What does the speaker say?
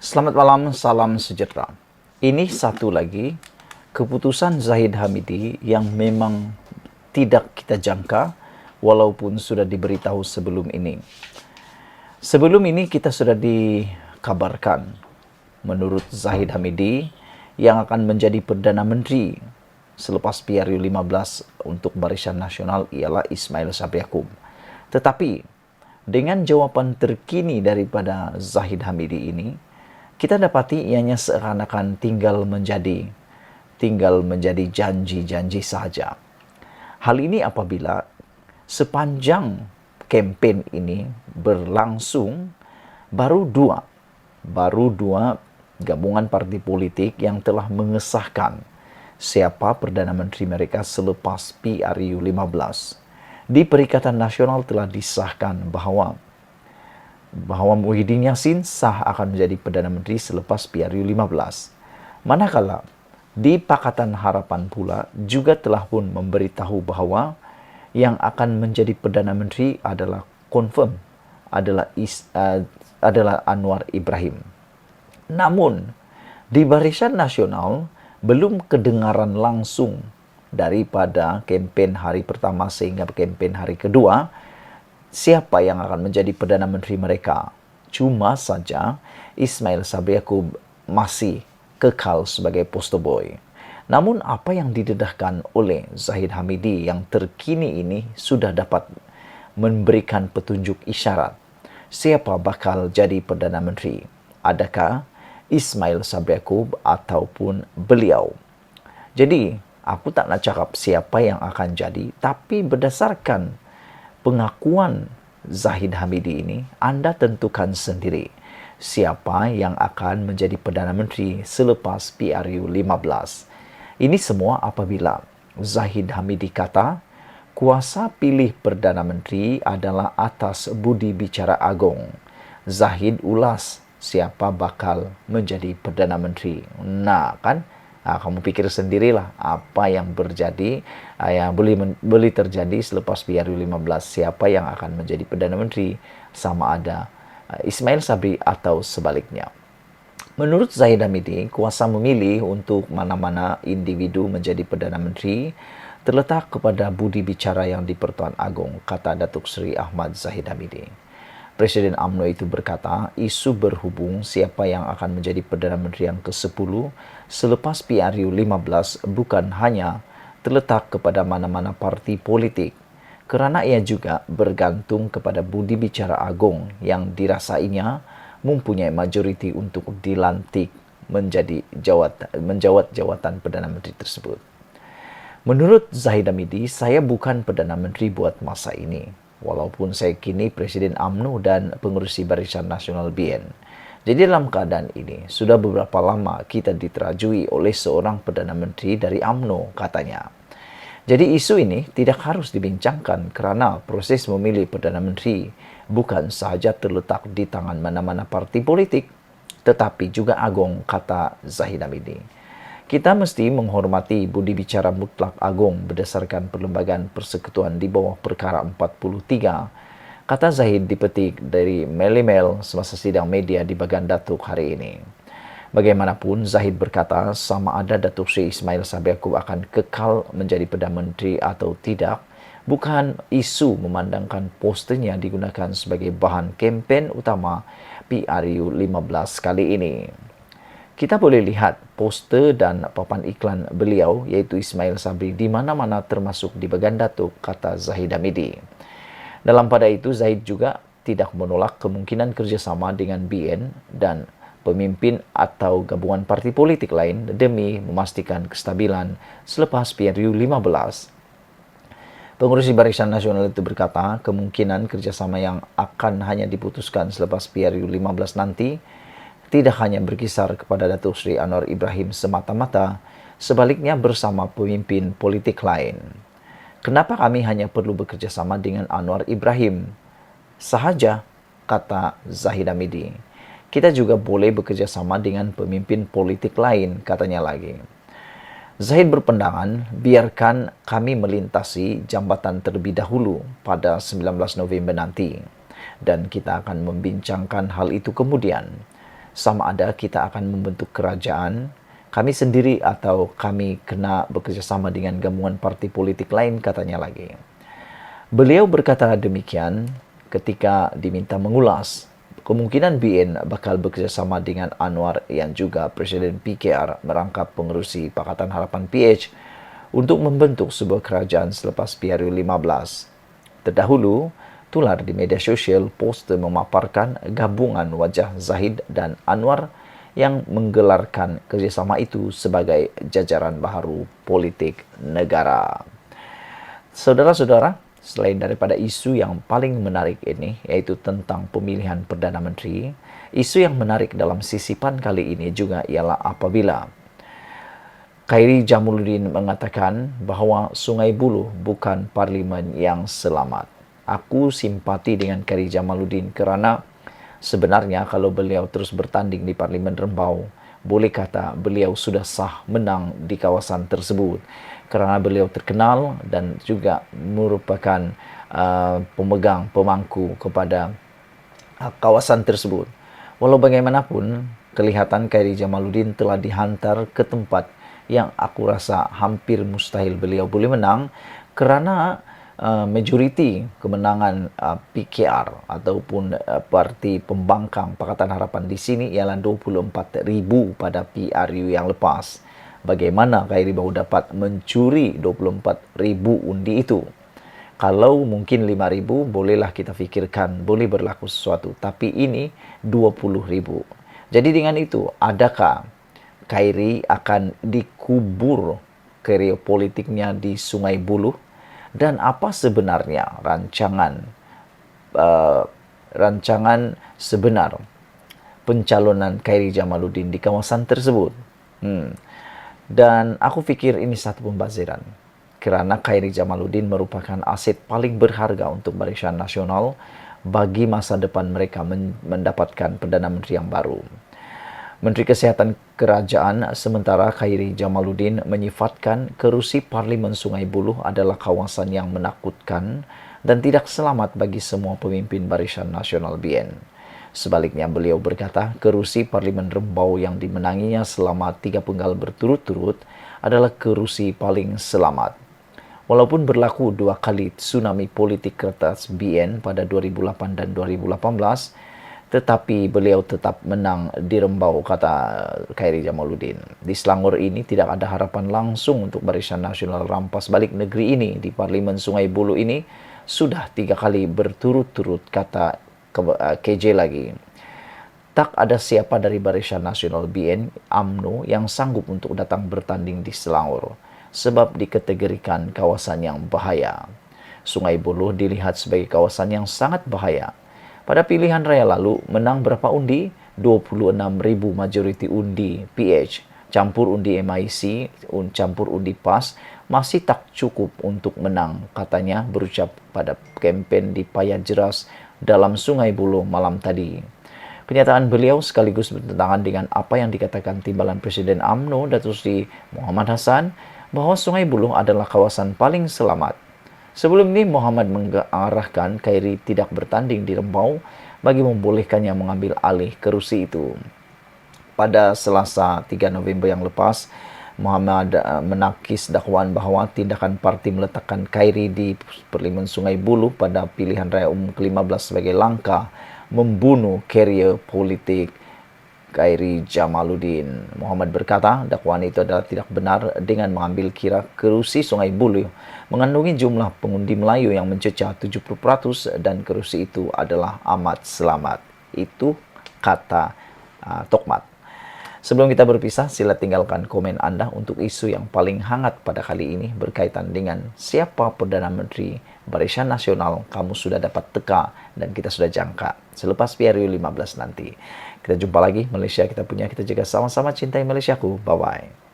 Selamat malam, salam sejahtera. Ini satu lagi keputusan Zahid Hamidi yang memang tidak kita jangka walaupun sudah diberitahu sebelum ini. Sebelum ini kita sudah dikabarkan menurut Zahid Hamidi yang akan menjadi Perdana Menteri selepas PRU 15 untuk Barisan Nasional ialah Ismail Sabri Yaakob. Tetapi dengan jawaban terkini daripada Zahid Hamidi ini, kita dapati ianya seakan-akan tinggal menjadi janji-janji sahaja. Hal ini apabila sepanjang kempen ini berlangsung baru dua gabungan parti politik yang telah mengesahkan siapa Perdana Menteri mereka selepas PRU 15. Di Perikatan Nasional telah disahkan bahwa Muhyiddin Yassin sah akan menjadi Perdana Menteri selepas PRU 15. Manakala di Pakatan Harapan pula juga telah pun memberitahu bahwa yang akan menjadi Perdana Menteri adalah confirm adalah Anwar Ibrahim. Namun di Barisan Nasional belum kedengaran langsung daripada kempen hari pertama sehingga kempen hari kedua siapa yang akan menjadi Perdana Menteri mereka. Cuma saja Ismail Sabri Yaakob masih kekal sebagai poster boy. Namun apa yang didedahkan oleh Zahid Hamidi yang terkini ini sudah dapat memberikan petunjuk isyarat siapa bakal jadi Perdana Menteri. Adakah Ismail Sabri Yaakob ataupun beliau? Jadi aku tak nak cakap siapa yang akan jadi, tapi berdasarkan pengakuan Zahid Hamidi ini, Anda tentukan sendiri siapa yang akan menjadi Perdana Menteri selepas PRU 15. Ini semua apabila Zahid Hamidi kata kuasa pilih Perdana Menteri adalah atas budi bicara agung. Zahid ulas siapa bakal menjadi Perdana Menteri. Nah kan, kamu pikir sendirilah apa yang terjadi, yang boleh terjadi selepas PRU 15, siapa yang akan menjadi Perdana Menteri, sama ada Ismail Sabri atau sebaliknya. Menurut Zahid Hamidi, kuasa memilih untuk mana-mana individu menjadi Perdana Menteri terletak kepada budi bicara yang di-Pertuan Agong, kata Datuk Seri Ahmad Zahid Hamidi. Presiden UMNO itu berkata, isu berhubung siapa yang akan menjadi Perdana Menteri yang ke-10 selepas PRU 15 bukan hanya terletak kepada mana-mana parti politik, kerana ia juga bergantung kepada budi bicara agung yang dirasainya mempunyai majoriti untuk dilantik menjawat jawatan Perdana Menteri tersebut. Menurut Zahid Hamidi, saya bukan Perdana Menteri buat masa ini, walaupun saya kini Presiden UMNO dan pengurusi Barisan Nasional BN. Jadi dalam keadaan ini, sudah beberapa lama kita diterajui oleh seorang Perdana Menteri dari UMNO, katanya. Jadi isu ini tidak harus dibincangkan kerana proses memilih Perdana Menteri bukan sahaja terletak di tangan mana-mana parti politik, tetapi juga agung, kata Zahid Hamidi. Kita mesti menghormati budi bicara mutlak agung berdasarkan Perlembagaan Persekutuan di bawah Perkara 43, kata Zahid dipetik dari Mail semasa sidang media di Bagan Datuk hari ini. Bagaimanapun, Zahid berkata sama ada Datuk Seri Ismail Sabri Yaakob akan kekal menjadi Perdana Menteri atau tidak, bukan isu memandangkan posternya digunakan sebagai bahan kempen utama PRU 15 kali ini. Kita boleh lihat poster dan papan iklan beliau, iaitu Ismail Sabri, di mana-mana termasuk di Bagan Datuk, kata Zahid Hamidi. Dalam pada itu, Zahid juga tidak menolak kemungkinan kerjasama dengan BN dan pemimpin atau gabungan parti politik lain demi memastikan kestabilan selepas PRU 15. Pengurusi Barisan Nasional itu berkata, kemungkinan kerjasama yang akan hanya diputuskan selepas PRU 15 nanti tidak hanya berkisar kepada Datuk Seri Anwar Ibrahim semata-mata, sebaliknya bersama pemimpin politik lain. Kenapa kami hanya perlu bekerjasama dengan Anwar Ibrahim sahaja, kata Zahid Hamidi. Kita juga boleh bekerjasama dengan pemimpin politik lain, katanya lagi. Zahid berpandangan, biarkan kami melintasi jambatan terlebih dahulu pada 19 November nanti, dan kita akan membincangkan hal itu kemudian. sama ada kita akan membentuk kerajaan kami sendiri atau kami kena bekerjasama dengan gabungan parti politik lain, katanya lagi. Beliau berkata demikian ketika diminta mengulas kemungkinan BN bakal bekerjasama dengan Anwar yang juga Presiden PKR merangkap pengerusi Pakatan Harapan PH untuk membentuk sebuah kerajaan selepas PRU 15. Terdahulu, tular di media sosial poster memaparkan gabungan wajah Zahid dan Anwar yang menggelarkan kerjasama itu sebagai jajaran baharu politik negara. Saudara-saudara, selain daripada isu yang paling menarik ini, yaitu tentang pemilihan Perdana Menteri, isu yang menarik dalam sisipan kali ini juga ialah apabila Khairi Jamaluddin mengatakan bahawa Sungai Buloh bukan parlimen yang selamat. Aku simpati dengan Khairi Jamaluddin kerana sebenarnya kalau beliau terus bertanding di Parlimen Rembau, boleh kata beliau sudah sah menang di kawasan tersebut kerana beliau terkenal dan juga merupakan pemegang pemangku kepada kawasan tersebut. Walau bagaimanapun, kelihatan Khairi Jamaluddin telah dihantar ke tempat yang aku rasa hampir mustahil beliau boleh menang kerana majoriti kemenangan PKR ataupun parti pembangkang Pakatan Harapan di sini ialah 24,000 pada PRU yang lepas. Bagaimana Khairi baru dapat mencuri 24,000 undi itu? Kalau mungkin 5,000 bolehlah kita fikirkan boleh berlaku sesuatu, tapi ini 20,000. Jadi dengan itu, adakah Khairi akan dikubur karier politiknya di Sungai Buloh? Dan apa sebenarnya rancangan sebenar pencalonan Khairi Jamaluddin di kawasan tersebut? Dan aku fikir ini satu pembaziran kerana Khairi Jamaluddin merupakan aset paling berharga untuk Barisan Nasional bagi masa depan mereka mendapatkan Perdana Menteri yang baru. Menteri Kesihatan Kerajaan sementara Khairi Jamaluddin menyifatkan kerusi Parlimen Sungai Buloh adalah kawasan yang menakutkan dan tidak selamat bagi semua pemimpin Barisan Nasional BN. Sebaliknya beliau berkata kerusi Parlimen Rembau yang dimenanginya selama 3 penggal berturut-turut adalah kerusi paling selamat. Walaupun berlaku 2 kali tsunami politik kertas BN pada 2008 dan 2018, tetapi beliau tetap menang di Rembau, kata Khairi Jamaluddin. Di Selangor ini tidak ada harapan langsung untuk Barisan Nasional rampas balik negeri ini. Di Parlimen Sungai Buloh ini sudah 3 kali berturut-turut, kata KJ lagi. Tak ada siapa dari Barisan Nasional BN UMNO yang sanggup untuk datang bertanding di Selangor sebab dikategorikan kawasan yang bahaya. Sungai Buloh dilihat sebagai kawasan yang sangat bahaya. Pada pilihan raya lalu, menang berapa undi? 26,000 majoriti undi PH, campur undi MIC, campur undi PAS, masih tak cukup untuk menang, katanya berucap pada kempen di Payah Jeras dalam Sungai Buloh malam tadi. Kenyataan beliau sekaligus bertentangan dengan apa yang dikatakan Timbalan Presiden UMNO Datuk Seri Muhammad Hassan bahawa Sungai Buloh adalah kawasan paling selamat. Sebelum ini, Muhammad mengarahkan Khairi tidak bertanding di Rembau bagi membolehkannya mengambil alih kerusi itu. Pada Selasa 3 November yang lepas, Muhammad menakis dakwaan bahawa tindakan parti meletakkan Khairi di Parlimen Sungai Buloh pada pilihan raya umum ke-15 sebagai langkah membunuh karier politik Khairi Jamaluddin. Muhammad berkata dakwaan itu adalah tidak benar dengan mengambil kira kerusi Sungai Buloh mengandungi jumlah pengundi Melayu yang mencecah 70% dan kerusi itu adalah amat selamat. Itu kata Tokmat. Sebelum kita berpisah, sila tinggalkan komen anda untuk isu yang paling hangat pada kali ini berkaitan dengan siapa Perdana Menteri Barisan Nasional kamu sudah dapat teka dan kita sudah jangka selepas PRU 15 nanti. Kita jumpa lagi. Malaysia kita punya, kita jaga sama-sama cintai Malaysiaku. Bye-bye.